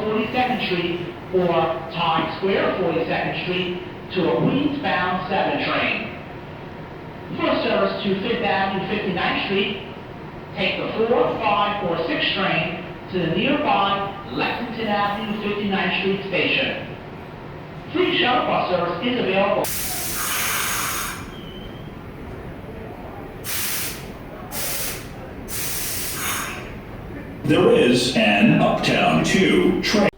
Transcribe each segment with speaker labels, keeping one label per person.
Speaker 1: 42nd Street or Times Square 42nd Street to a Queens-bound 7 train. For service to Fifth Avenue 59th Street, take the 4, 5, or 6 train to the nearby Lexington Avenue 59th Street station. Free shuttle bus service is available.
Speaker 2: There is an Uptown 2 train.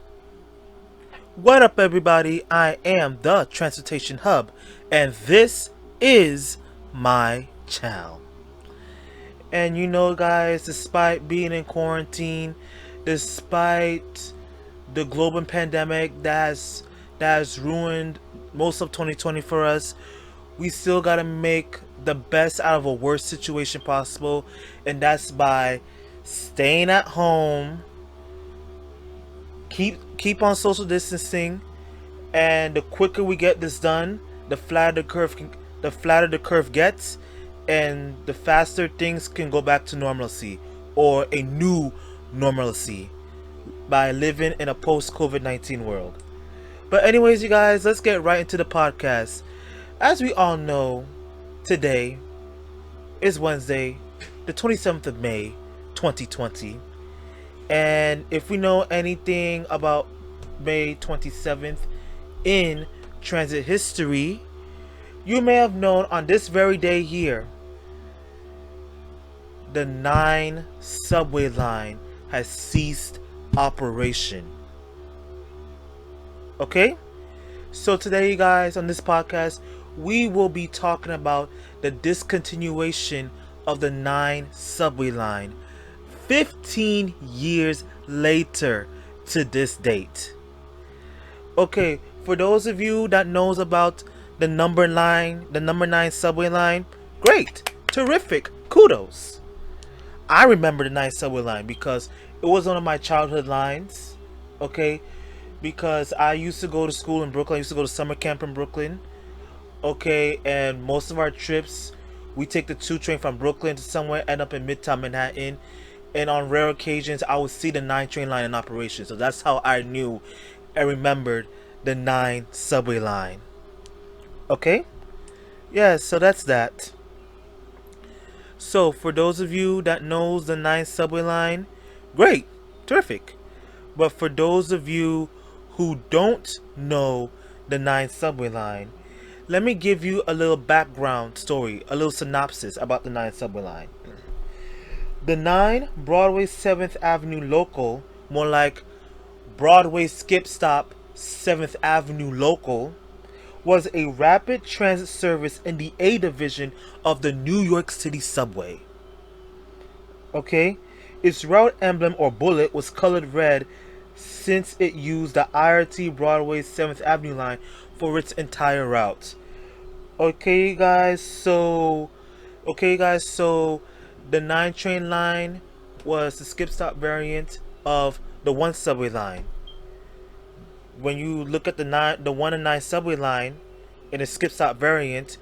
Speaker 3: What up, everybody? I am the Transportation Hub, and this is my channel. And you know, guys, despite being in quarantine, despite the global pandemic that has ruined most of 2020 for us, we still gotta make the best out of a worst situation possible, and that's by staying at home, keep on social distancing, and the quicker we get this done, the flatter the curve gets, and the faster things can go back to normalcy, or a new normalcy, by living in a post-COVID-19 world. But anyways, you guys, let's get right into the podcast. As we all know, today is Wednesday, the 27th of May, 2020. And if we know anything about May 27th in transit history, you may have known on this very day here, the 9 subway line has ceased operation. Okay? So today, you guys, on this podcast, we will be talking about the discontinuation of the 9 subway line 15 years later to this date. Okay, for those of you that knows about the number 9 subway line, great, terrific, kudos. I remember the 9 subway line because it was one of my childhood lines. Okay, because I used to go to school in Brooklyn. I used to go to summer camp in Brooklyn. Okay, and most of our trips, we take the 2 train from Brooklyn to somewhere, end up in Midtown Manhattan. And on rare occasions, I would see the 9 train line in operation. So that's how I knew and remembered the 9 subway line. Okay? Yeah, so that's that. So for those of you that knows the 9 subway line, great, terrific. But for those of you who don't know the 9 subway line, let me give you a little background story, a little synopsis about the 9 subway line. The 9 Broadway 7th Avenue Local, more like Broadway Skip Stop 7th Avenue Local, was a rapid transit service in the A division of the New York City subway. Okay? Its route emblem or bullet was colored red since it used the IRT Broadway 7th Avenue line for its entire route. Okay, guys, so the 9 train line was the skip stop variant of the 1 subway line. When you look at the 1 and 9 subway line in a skip stop variant,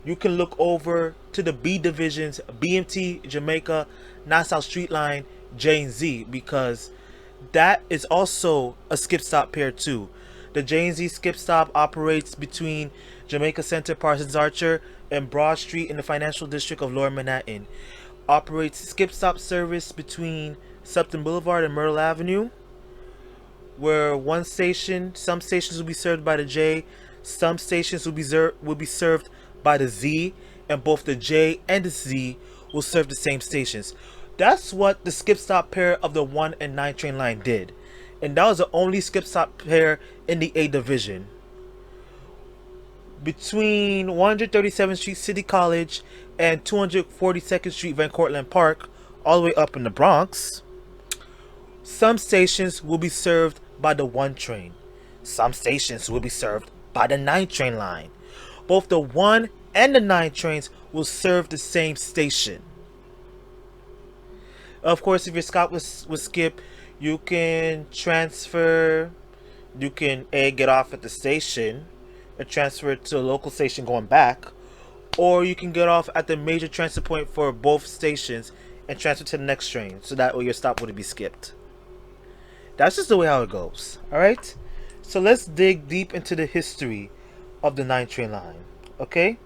Speaker 3: you can look over to the B divisions, BMT, Jamaica, Nassau Street Line, J and Z, because that is also a skip stop pair too. The J and Z skip stop operates between Jamaica Center, Parsons Archer, and Broad Street in the financial district of Lower Manhattan. Operates skip stop service between Supton Boulevard and Myrtle Avenue, where some stations will be served by the J, some stations will be served by the Z, and both the J and the Z will serve the same stations. That's what the skip stop pair of the 1 and 9 train line did, and that was the only skip stop pair in the A division. Between 137th Street City College and 242nd Street Van Cortlandt Park, all the way up in the Bronx, some stations will be served by the 1 train. Some stations will be served by the 9 train line. Both the 1 and the 9 trains will serve the same station. Of course, if your stop with Skip, you can transfer, you can get off at the station and transfer to a local station going back, or you can get off at the major transit point for both stations and transfer to the next train, so that way your stop wouldn't be skipped. That's just the way how it goes. Alright? So let's dig deep into the history of the 9 train line. Okay?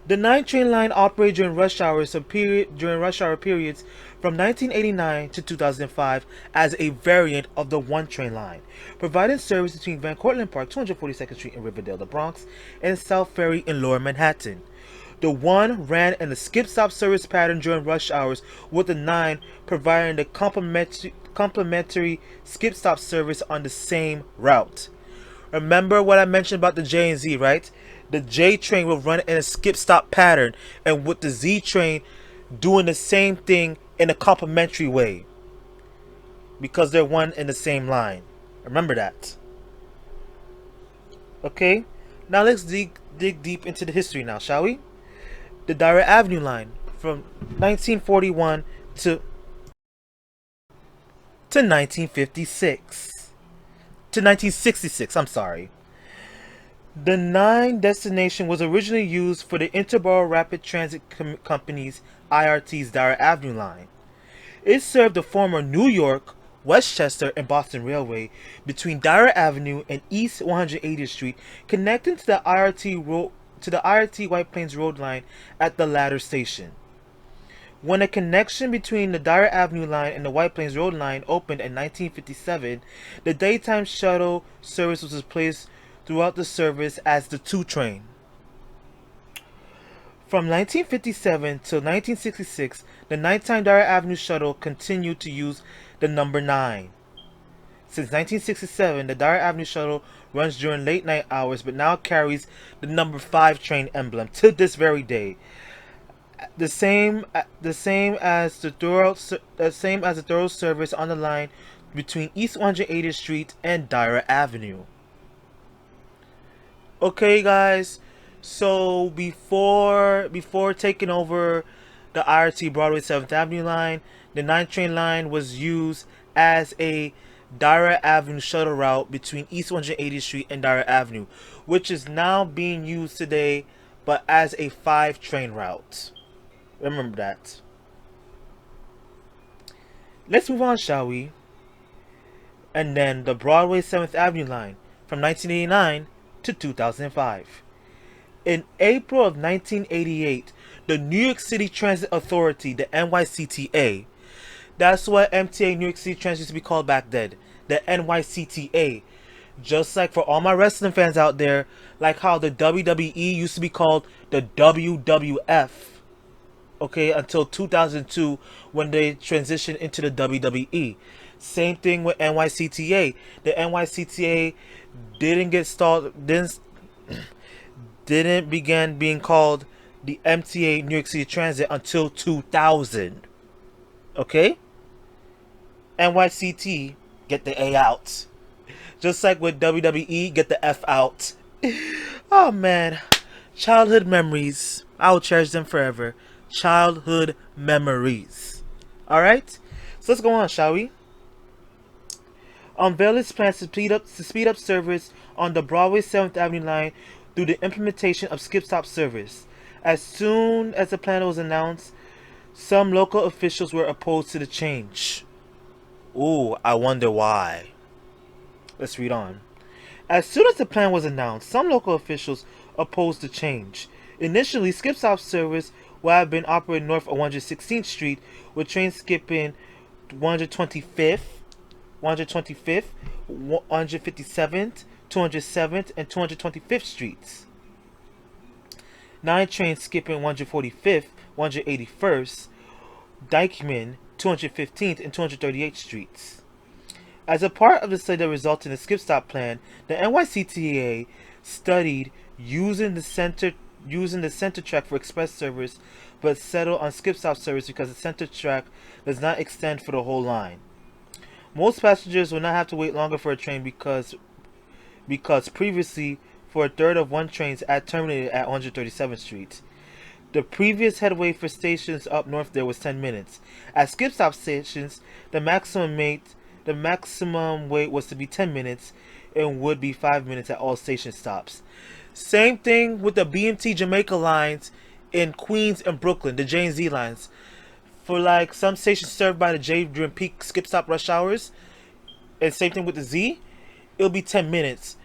Speaker 3: The 9 train line operated during rush hours during rush hour periods from 1989 to 2005 as a variant of the 1 train line, providing service between Van Cortlandt Park, 242nd Street in Riverdale, the Bronx, and South Ferry in Lower Manhattan. The 1 ran in a skip-stop service pattern during rush hours, with the 9 providing the complementary skip-stop service on the same route. Remember what I mentioned about the J and Z, right? The J train will run in a skip-stop pattern, and with the Z train doing the same thing in a complementary way, because they're one in the same line. Remember that. Okay? Now let's dig deep into the history now, shall we? The Dyer Avenue line from 1941 to 1956. To 1966, I'm sorry. The 9 destination was originally used for the Interborough Rapid Transit Company's IRT's Dyer Avenue line. It served the former New York, Westchester, and Boston Railway between Dyer Avenue and East 180th Street, connecting to the IRT White Plains Road line at the latter station. When a connection between the Dyer Avenue line and the White Plains Road line opened in 1957, the daytime shuttle service was replaced throughout the service as the 2 train. From 1957 till 1966, the nighttime Dyer Avenue shuttle continued to use the number 9. Since 1967, the Dyer Avenue shuttle runs during late night hours, but now carries the number 5 train emblem to this very day. The same as the thorough service on the line between East 180th Street and Dyer Avenue. Okay, guys. So before taking over the IRT Broadway 7th Avenue line, the 9 train line was used as a Dyer Avenue shuttle route between East 180th Street and Dyer Avenue, which is now being used today, but as a 5 train route. Remember that. Let's move on, shall we? And then the Broadway 7th Avenue line from 1989 to 2005. In April of 1988, the New York City Transit Authority, the NYCTA, that's what MTA New York City Transit used to be called back then, the NYCTA. Just like for all my wrestling fans out there, like how the WWE used to be called the WWF, okay, until 2002 when they transitioned into the WWE. Same thing with NYCTA. The NYCTA didn't begin being called the MTA New York City Transit until 2000. Okay? NYCT, get the A out. Just like with WWE, get the F out. Oh man, childhood memories. I will cherish them forever. Childhood memories. Alright? So let's go on, shall we? Unveiled its plans to speed up service on the Broadway 7th Avenue line through the implementation of skip-stop service. As soon as the plan was announced, some local officials were opposed to the change. Ooh, I wonder why. Let's read on. As soon as the plan was announced, some local officials opposed the change. Initially, skip-stop service would have been operated north of 116th Street, with trains skipping 125th, 157th, 207th, and 225th Streets. 9 trains skipping 145th, 181st, Dykeman, 215th, and 238th Streets. As a part of the study that resulted in the skip-stop plan, the NYCTA studied using the center track for express service, but settled on skip-stop service because the center track does not extend for the whole line. Most passengers will not have to wait longer for a train because previously, for a third of 1 trains terminated at 137th Street. The previous headway for stations up north there was 10 minutes. At skip-stop stations, the maximum wait was to be 10 minutes and would be 5 minutes at all station stops. Same thing with the BMT Jamaica lines in Queens and Brooklyn, the J and Z lines. For like some stations served by the J during peak skip stop rush hours, and same thing with the Z, it'll be 10 minutes.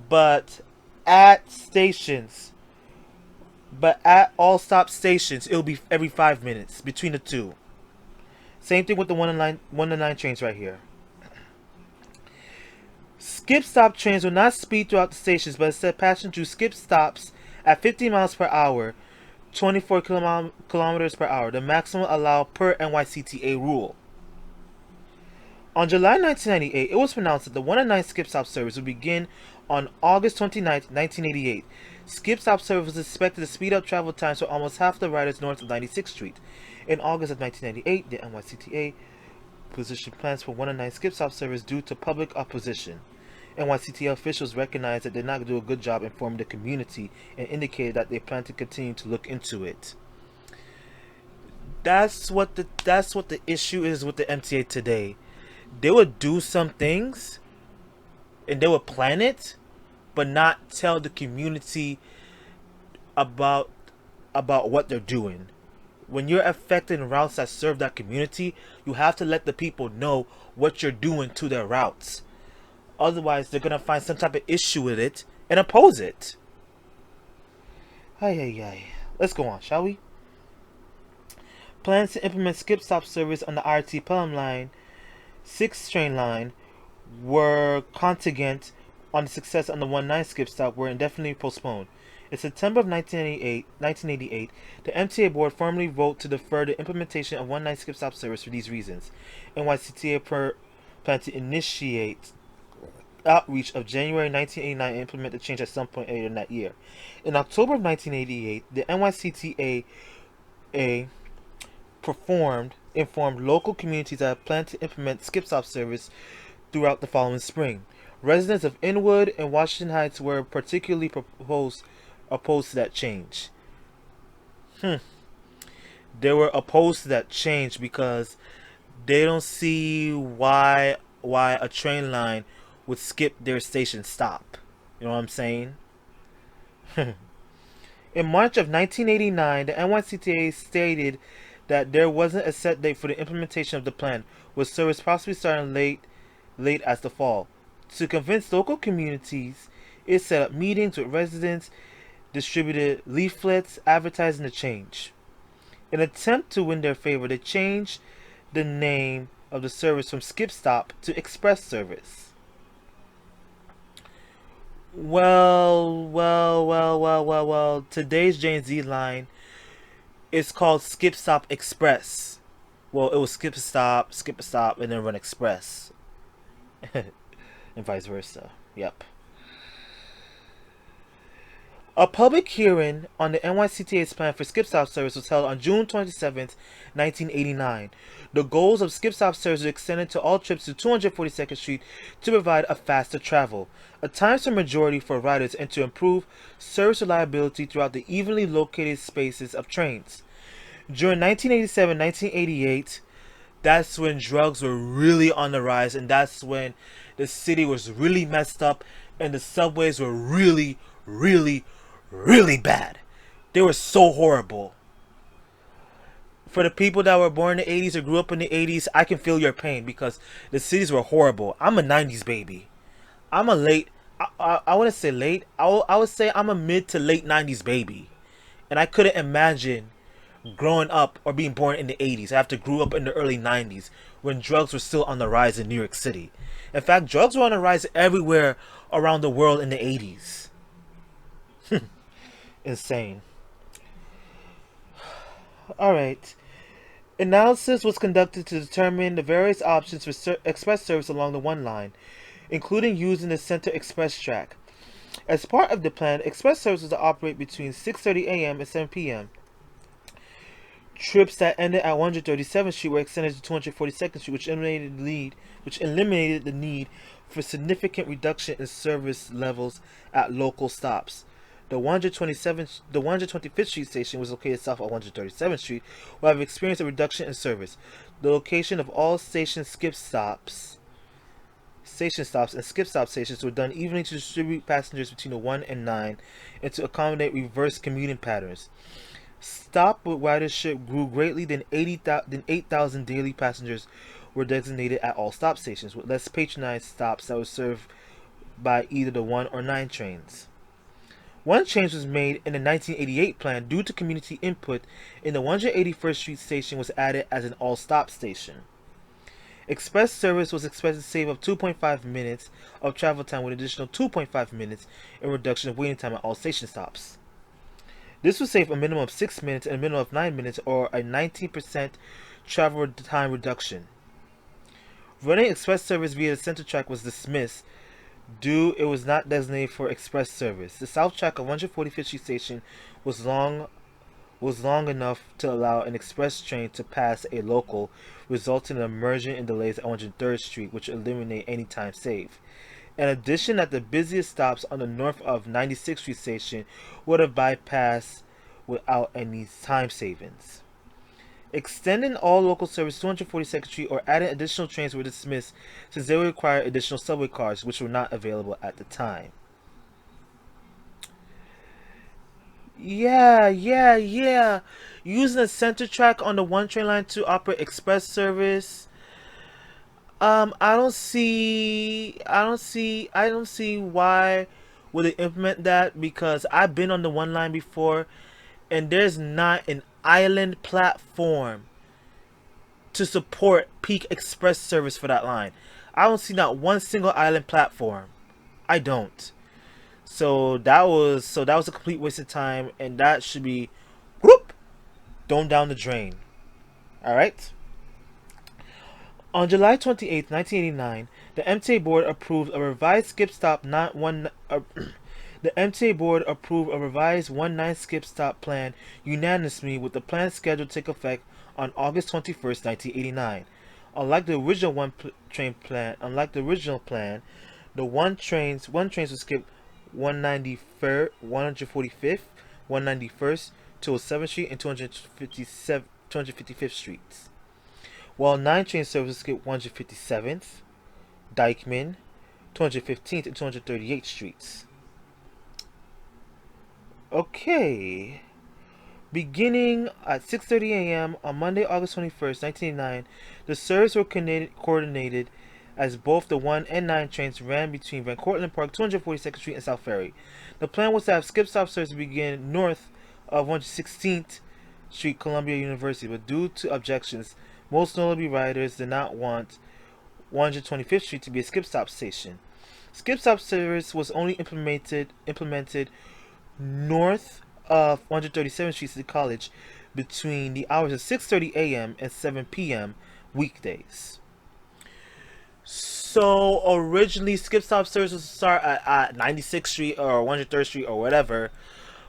Speaker 3: But at stations, but at all stop stations, it'll be every 5 minutes between the two. Same thing with the 1 to 9 trains right here. Skip stop trains will not speed throughout the stations, but instead passing through skip stops at 50 miles per hour, 24 kilometers per hour, the maximum allowed per NYCTA rule. On July 1998, it was pronounced that the 1 and 9 skip stop service would begin on August 29, 1988. Skip stop service was expected to speed up travel times for almost half the riders north of 96th Street. In August of 1998, the NYCTA positioned plans for 1 and 9 skip stop service due to public opposition. NYCTA officials recognized that they did not do a good job informing the community and indicated that they plan to continue to look into it. That's what the issue is with the MTA today. They would do some things and they would plan it, but not tell the community about what they're doing. When you're affecting routes that serve that community, you have to let the people know what you're doing to their routes. Otherwise, they're going to find some type of issue with it and oppose it. Let's go on, shall we? Plans to implement skip stop service on the IRT Pelham line, 6th train line, were contingent on the success on the 1-9 skip stop were indefinitely postponed. In September of 1988, the MTA board formally voted to defer the implementation of 1-9 skip stop service for these reasons. NYCTA planned to initiate outreach of January 1989 and implement the change at some point later in that year. In October of 1988, the NYCTA informed local communities that had planned to implement skip stop service throughout the following spring. Residents of Inwood and Washington Heights were particularly opposed to that change. They were opposed to that change because they don't see why a train line would skip their station stop. You know what I'm saying? In March of 1989, the NYCTA stated that there wasn't a set date for the implementation of the plan, with service possibly starting late as the fall. To convince local communities, it set up meetings with residents, distributed leaflets advertising the change. In an attempt to win their favor, they changed the name of the service from skip stop to express service. Well, today's J&Z line is called Skip Stop Express. Well, it was skip a stop, and then run express. And vice versa. Yep. A public hearing on the NYCTA's plan for skip stop service was held on June 27, 1989. The goals of skip stop service were extended to all trips to 242nd Street to provide a faster travel, a time-saving majority for riders, and to improve service reliability throughout the evenly located spaces of trains. During 1987-1988, that's when drugs were really on the rise, and that's when the city was really messed up and the subways were really bad. They were so horrible. For the people that were born in the 80s or grew up in the 80s, I can feel your pain because the cities were horrible. I'm a 90s baby. I'm a late, I wouldn't say late, I would say I'm a mid to late 90s baby. And I couldn't imagine growing up or being born in the 80s. I have to grew up in the early 90s when drugs were still on the rise in New York City. In fact, drugs were on the rise everywhere around the world in the 80s. Insane. Alright. Analysis was conducted to determine the various options for express service along the 1 line, including using the Center Express track. As part of the plan, express service was to operate between 6:30 a.m. and 7 p.m. Trips that ended at 137th Street were extended to 242nd Street, which eliminated the need for significant reduction in service levels at local stops. The 125th Street station was located south of 137th Street, will have experienced a reduction in service. The location of all station stops and skip stop stations were done evenly to distribute passengers between the 1 and 9 and to accommodate reverse commuting patterns. Stop with ridership grew greatly than 8,000 daily passengers were designated at all stop stations, with less patronized stops that were served by either the 1 or 9 trains. One change was made in the 1988 plan due to community input, and the 181st Street station was added as an all-stop station. Express service was expected to save up 2.5 minutes of travel time with an additional 2.5 minutes in reduction of waiting time at all station stops. This would save a minimum of 6 minutes and a minimum of 9 minutes, or a 19% travel time reduction. Running express service via the center track was dismissed due it was not designated for express service. The south track of 145th Street Station was long enough to allow an express train to pass a local, resulting in a merging and delays at 103rd Street, which eliminate any time saved. In addition, at the busiest stops on the north of 96th Street Station would have bypassed without any time savings. Extending all local service to 242nd Street or adding additional trains were dismissed since they would require additional subway cars, which were not available at the time. Yeah. Using a center track on the 1 train line to operate express service. I don't see why would they implement that, because I've been on the 1 line before and there's not an island platform to support peak express service for that line. I don't see not one single island platform. I don't. So that was a complete waste of time, and that should be thrown down the drain. All right. On July 28, 1989, the MTA board approved a revised skip stop The MTA board approved a revised 1-9 skip stop plan unanimously, with the plan scheduled to take effect on August 21st, 1989. Unlike the original plan, the 1 trains will skip 145th, 191st, 207th Street, and 255th Streets, while 9 train services skip 157th, Dykeman, 215th, and 238th Streets. Okay. Beginning at 6:30 a.m. on Monday, August 21st, 1989, the service were coordinated as both the 1 and 9 trains ran between Van Cortlandt Park, 242nd Street, and South Ferry. The plan was to have skip stop service begin north of 116th Street, Columbia University, but due to objections, most notably riders did not want 125th Street to be a skip stop station. Skip stop service was only implemented north of 137th Street City College between the hours of 6:30 a.m. and 7 p.m. weekdays. So originally, skip stop service was to start at 96th Street or 103rd Street or whatever,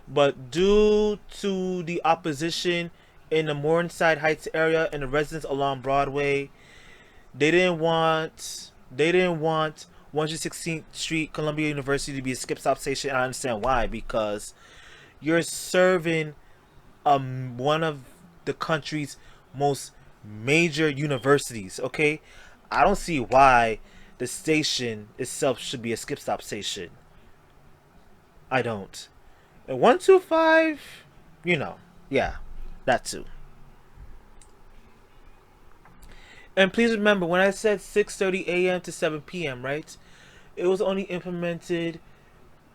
Speaker 3: but due to the opposition in the Morningside Heights area and the residents along Broadway, they didn't want 116th Street, Columbia University to be a skip stop station. And I understand why, because you're serving one of the country's most major universities. Okay, I don't see why the station itself should be a skip stop station. I don't. And 125, yeah, that too. And please remember, when I said 6:30 a.m. to 7 p.m., right? It was only implemented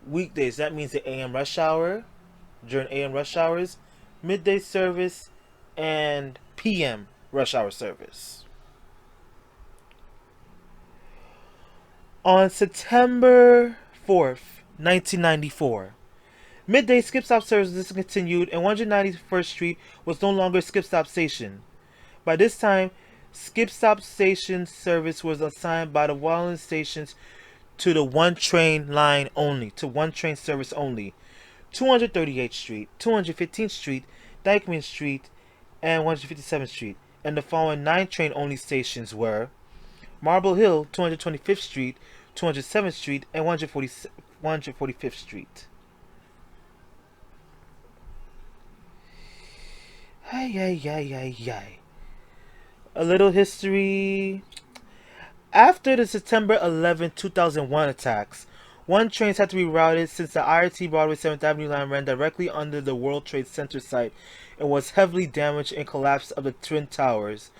Speaker 3: weekdays. That means the AM rush hour, during AM rush hours, midday service, and PM rush hour service. On September 4th, 1994, midday skip stop service was discontinued and 191st Street was no longer a skip stop station. By this time, skip stop station service was assigned by the Wallen stations to the 1 train line only, to 1 train service only. 238th Street, 215th Street, Dykeman Street, and 157th Street. And the following 9 train only stations were Marble Hill, 225th Street, 207th Street, and 145th Street. A little history. After the September 11, 2001 attacks, One trains had to be routed since the IRT Broadway 7th Avenue line ran directly under the World Trade Center site and was heavily damaged in collapse of the Twin Towers.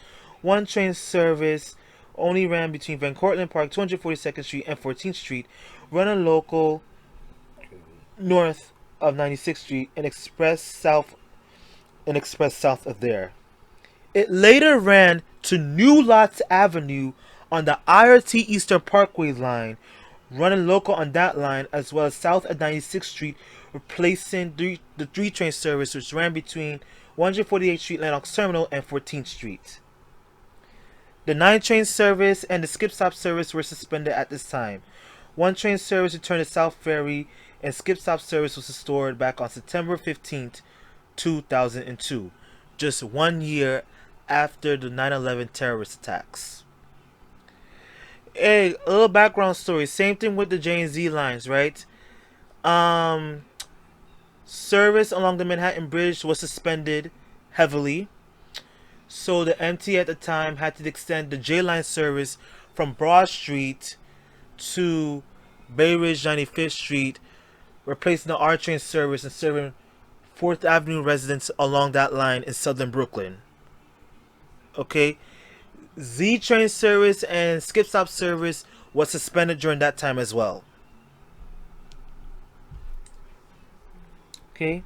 Speaker 3: One train service only ran between Van Cortlandt Park, 242nd Street and 14th Street, running local north of 96th Street and express south of there. It later ran to New Lots Avenue on the IRT Eastern Parkway line, running local on that line as well as south at 96th Street, replacing the 3 train service which ran between 148th Street Lenox Terminal and 14th Street. The 9 train service and the skip stop service were suspended at this time. 1 train service returned to South Ferry and skip stop service was restored back on September 15th, 2002, just 1 year after the 9/11 terrorist attacks. Hey, a little background story. Same thing with the J and Z lines, right? Service along the Manhattan Bridge was suspended heavily. So the MTA at the time had to extend the J line service from Broad Street to Bay Ridge 95th Street, replacing the R train service and serving 4th Avenue residents along that line in southern Brooklyn. Okay, Z train service and skip stop service was suspended during that time as well. Okay.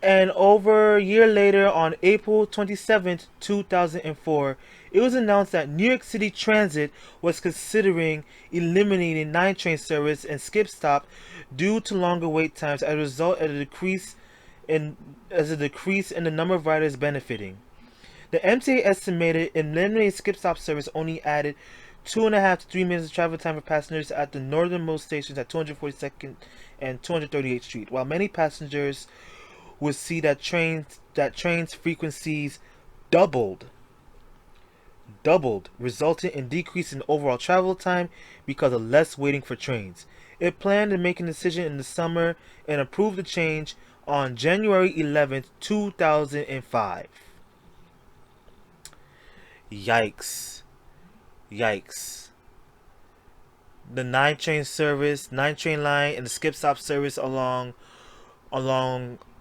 Speaker 3: And over a year later, on April 27th, 2004, it was announced that New York City Transit was considering eliminating 9 train service and skip stop due to longer wait times as a result of a decrease in the number of riders benefiting. The MTA estimated eliminating skip stop service only added 2.5 to 3 minutes of travel time for passengers at the northernmost stations at 242nd and 238th Street, while many passengers would see that trains frequencies doubled, resulting in decrease in overall travel time because of less waiting for trains. It planned to make a decision in the summer and approve the change on January 11th, 2005. Yikes. The 9 train line and the skip stop service along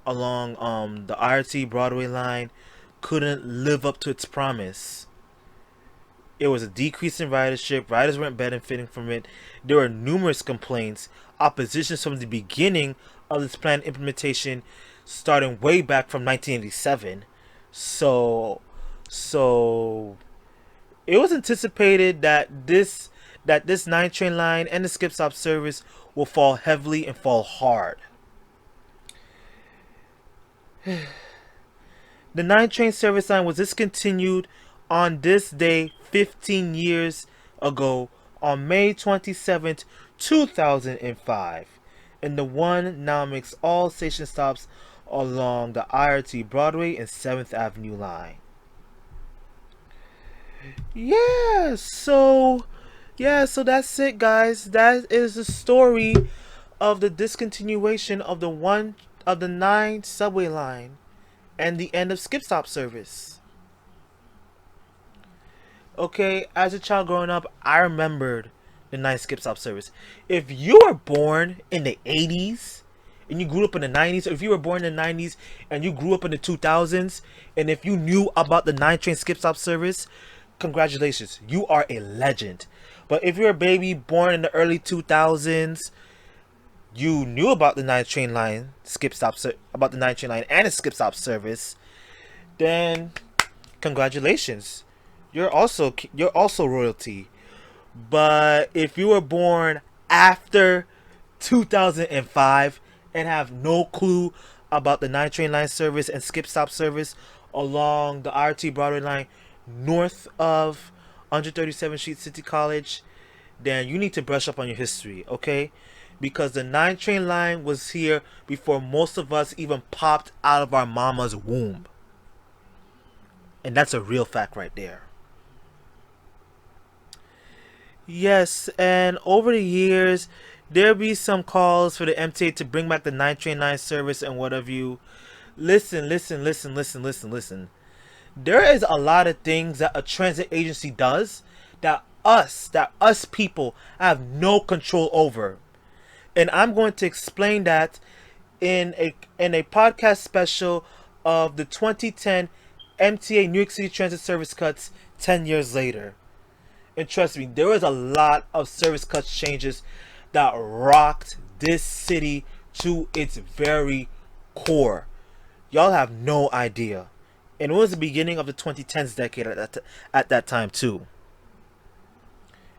Speaker 3: the IRT Broadway line couldn't live up to its promise. It was a decrease in ridership. Riders weren't benefiting from it. There were numerous complaints, oppositions from the beginning of this planned implementation, starting way back from 1987. So it was anticipated that this 9 train line and the skip stop service will fall heavily and fall hard. The 9 train service line was discontinued on this day 15 years ago on May 27th, 2005, and the one now makes all station stops along the IRT Broadway and 7th Avenue line. So that's it, guys. That is the story of the discontinuation of the 9 subway line and the end of skip stop service. Okay, as a child growing up, I remembered the 9 skip stop service. If you were born in the 80s and you grew up in the 90s, or if you were born in the 90s and you grew up in the 2000s, and if you knew about the 9 train skip stop service, congratulations, you are a legend. But if you're a baby born in the early 2000s, you knew about the 9 train line and the skip stop service, then congratulations, you're also royalty. But if you were born after 2005 and have no clue about the 9 train line service and skip stop service along the RT Broadway line north of 137th Street City College, then you need to brush up on your history, okay? Because the 9 train line was here before most of us even popped out of our mama's womb. And that's a real fact right there. Yes, and over the years, there'll be some calls for the MTA to bring back the 9 train line service and what have you. Listen. There is a lot of things that a transit agency does that us people have no control over. And I'm going to explain that in a podcast special of the 2010 MTA New York City Transit service cuts 10 years later. And trust me, there was a lot of service cuts changes that rocked this city to its very core. Y'all have no idea. And it was the beginning of the 2010s decade at that time too.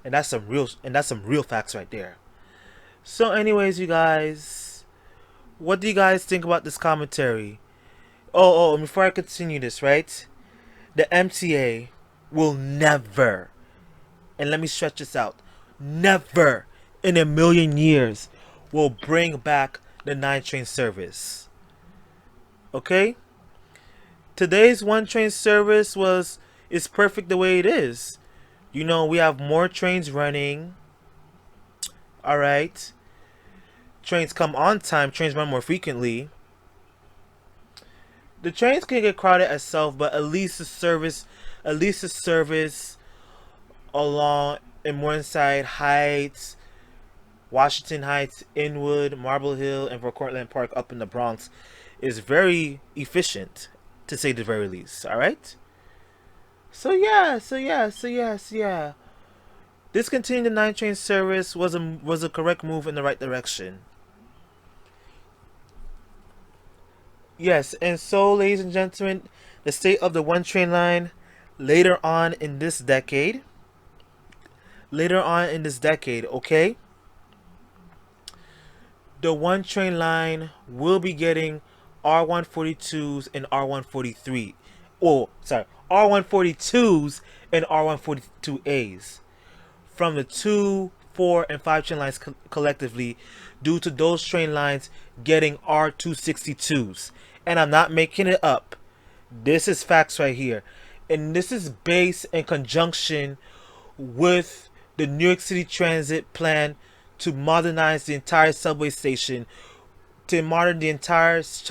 Speaker 3: And that's some real facts right there. So anyways, you guys, what do you guys think about this commentary? And before I continue this, right? The MTA will never, and let me stretch this out, never in a million years will bring back the 9 train service. Okay? Today's 1 train service is perfect the way it is. You know, we have more trains running. Alright. Trains come on time, trains run more frequently. The trains can get crowded itself, but at least the service along in Morningside Heights, Washington Heights, Inwood, Marble Hill, and for Cortlandt Park up in the Bronx is very efficient, to say the very least. All right. So yeah. Discontinuing the 9 train service was a correct move in the right direction. Yes, and so, ladies and gentlemen, the state of the 1 train line later on in this decade. Okay? The 1 train line will be getting R142s and R143. R142s and R142As from the 2, 4, and 5 train lines collectively, due to those train lines getting R262s. And I'm not making it up. This is facts right here. And this is based in conjunction with the New York City Transit plan to modernize the entire subway station, to modernize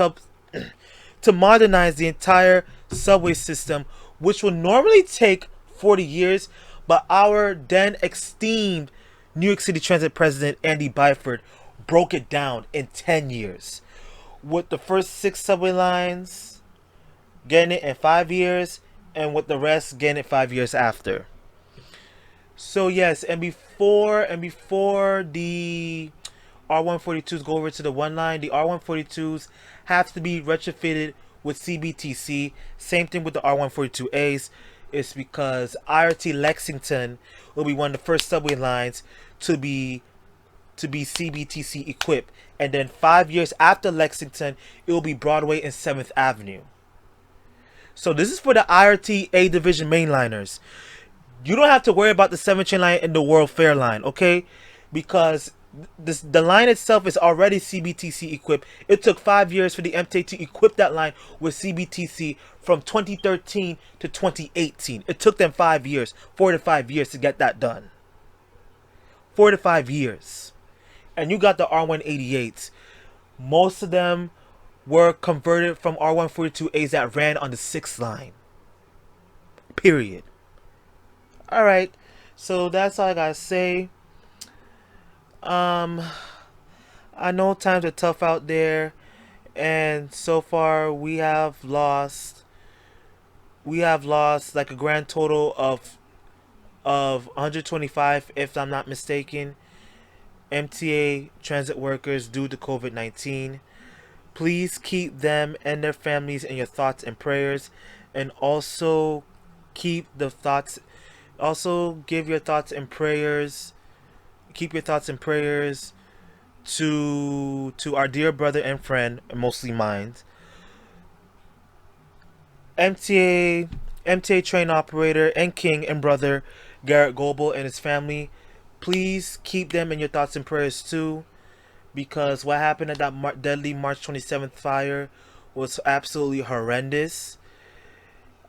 Speaker 3: the entire subway system, which will normally take 40 years, but our then esteemed New York City Transit President Andy Byford broke it down in 10 years. With the first 6 subway lines getting it in 5 years, and with the rest getting it 5 years after. So yes, and before the R142s go over to the 1 line, the R142s have to be retrofitted with CBTC. Same thing with the R142As. It's because IRT Lexington will be one of the first subway lines to be CBTC equipped, and then 5 years after Lexington, it will be Broadway and 7th Avenue. So this is for the IRT A division mainliners. You don't have to worry about the 7 train line and the World Fair line, okay? Because the line itself is already CBTC equipped. It took 5 years for the MTA to equip that line with CBTC from 2013 to 2018. It took them 5 years, 4 to 5 years to get that done. 4 to 5 years. And you got the R188s. Most of them were converted from R142As that ran on the 6th line. Period. Alright, so that's all I gotta say. I know times are tough out there, and so far we have lost like a grand total of 125, if I'm not mistaken, MTA transit workers due to COVID-19. Please keep them and their families in your thoughts and prayers, and also give your thoughts and prayers. Keep your thoughts and prayers to our dear brother and friend, mostly mine, MTA train operator and king and brother Garrett Goebel and his family. Please keep them in your thoughts and prayers too, because what happened at that deadly March 27th fire was absolutely horrendous.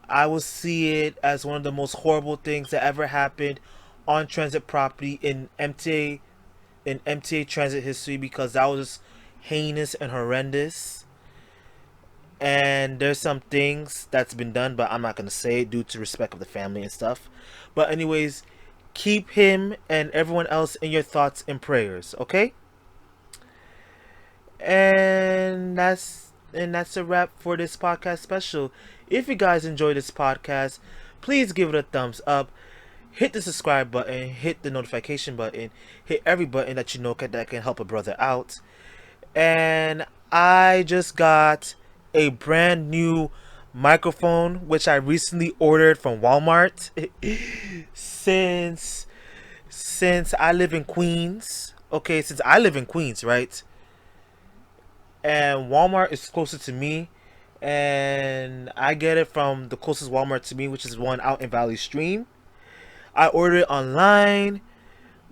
Speaker 3: I will see it as one of the most horrible things that ever happened on transit property in MTA transit history, because that was just heinous and horrendous. And there's some things that's been done, but I'm not gonna say it due to respect of the family and stuff. But anyways, keep him and everyone else in your thoughts and prayers, okay? And that's a wrap for this podcast special. If you guys enjoyed this podcast, please give it a thumbs up. Hit the subscribe button, hit the notification button, hit every button that you know that can help a brother out. And I just got a brand new microphone, which I recently ordered from Walmart. since I live in Queens, okay, since I live in Queens, right? And Walmart is closer to me, and I get it from the closest Walmart to me, which is one out in Valley Stream. I ordered it online,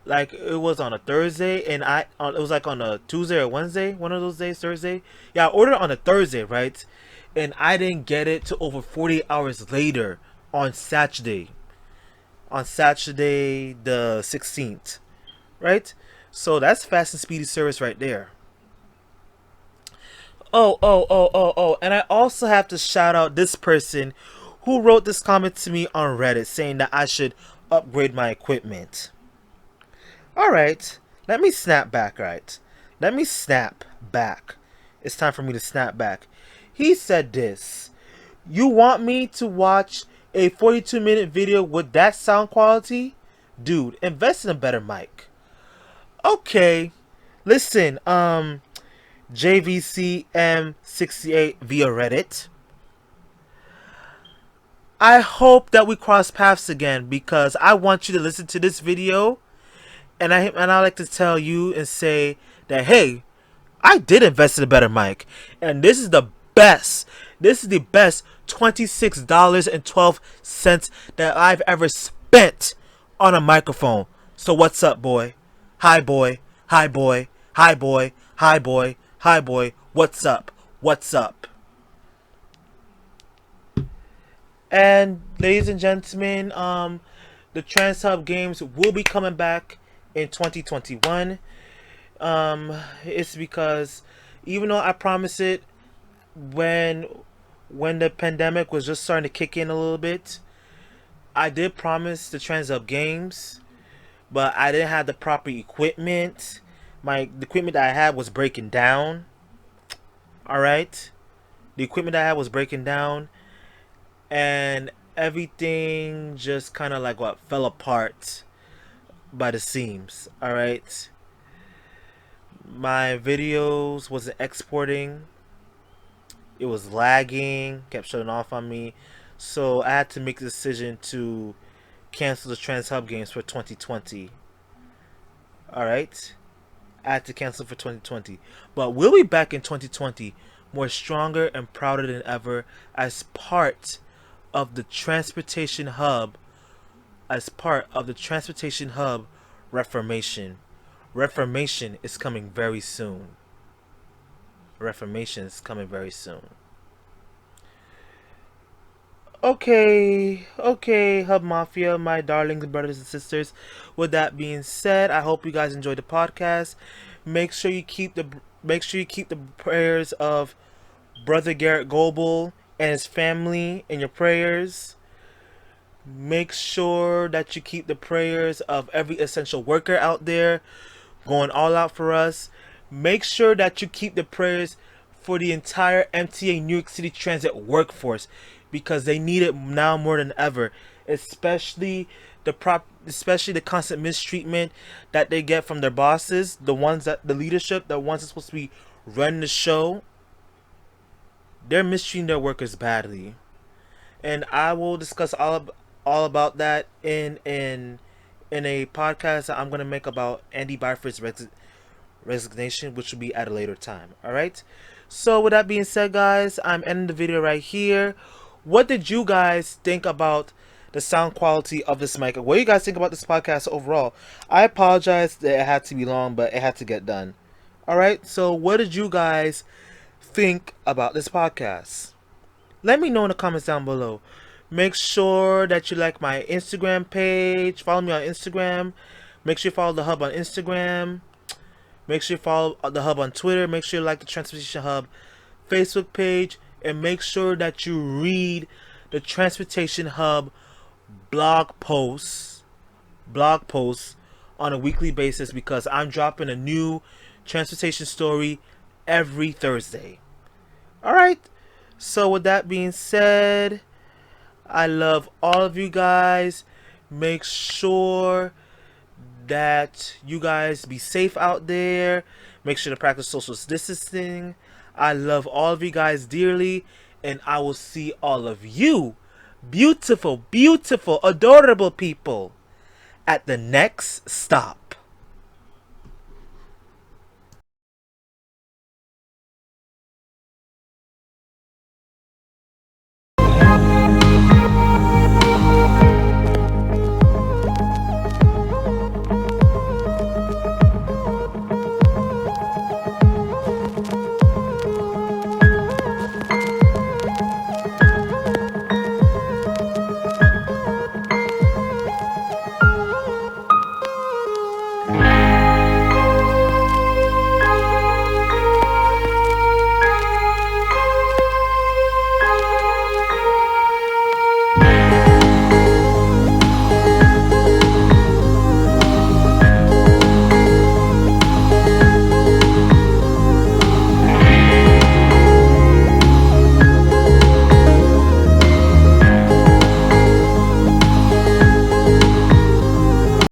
Speaker 3: like it was on a Thursday, and it was like on a Tuesday or Wednesday, one of those days, Thursday. Yeah, I ordered it on a Thursday, right? And I didn't get it till over 48 hours later on Saturday. On Saturday the 16th, right? So that's fast and speedy service right there. Oh, and I also have to shout out this person who wrote this comment to me on Reddit saying that I should upgrade my equipment. Alright, let me snap back, right? Let me snap back. It's time for me to snap back. He said this: you want me to watch a 42-minute video with that sound quality? Dude, invest in a better mic. Okay, listen, JVCM68 via Reddit. I hope that we cross paths again, because I want you to listen to this video, and I like to tell you and say that, hey, I did invest in a better mic, and this is the best. This is the best $26.12 that I've ever spent on a microphone. So what's up, boy? Hi, boy. Hi, boy. Hi, boy. Hi, boy. Hi, boy. What's up? What's up? And ladies and gentlemen, the Trans Hub Games will be coming back in 2021. It's because even though I promised it when the pandemic was just starting to kick in a little bit, I did promise the Trans Hub Games, but I didn't have the proper equipment. The equipment that I had was breaking down. Alright? The equipment that I had was breaking down, and everything just kind of like fell apart by the seams. Alright? My videos wasn't exporting. It was lagging, kept shutting off on me. So I had to make the decision to cancel the Trans Hub Games for 2020. Alright? I had to cancel for 2020. But we'll be back in 2020 more stronger and prouder than ever as part of the Transportation Hub. As part of the Transportation Hub Reformation. Reformation is coming very soon. Reformation is coming very soon. Okay, Hub Mafia, my darlings, brothers and sisters. With that being said, I hope you guys enjoyed the podcast. Make sure you keep the prayers of Brother Garrett Goebel and his family in your prayers. Make sure that you keep the prayers of every essential worker out there going all out for us. Make sure that you keep the prayers for the entire MTA New York City Transit workforce, because they need it now more than ever, especially the constant mistreatment that they get from their bosses, the leadership, the ones that's supposed to be running the show. They're mistreating their workers badly, and I will discuss all about that in a podcast that I'm gonna make about Andy Byford's resignation, which will be at a later time. All right. So with that being said, guys, I'm ending the video right here. What did you guys think about the sound quality of this mic? What do you guys think about this podcast overall? I apologize that it had to be long, but it had to get done. Alright, so what did you guys think about this podcast? Let me know in the comments down below. Make sure that you like my Instagram page. Follow me on Instagram. Make sure you follow the Hub on Instagram. Make sure you follow the Hub on Twitter. Make sure you like the Transportation Hub Facebook page. And make sure that you read the Transportation Hub blog posts blog posts on a weekly basis because I'm dropping a new transportation story every Thursday. Alright, so with that being said, I love all of you guys. Make sure that you guys be safe out there. Make sure to practice social distancing. I love all of you guys dearly, and I will see all of you, beautiful, beautiful, adorable people, at the next stop.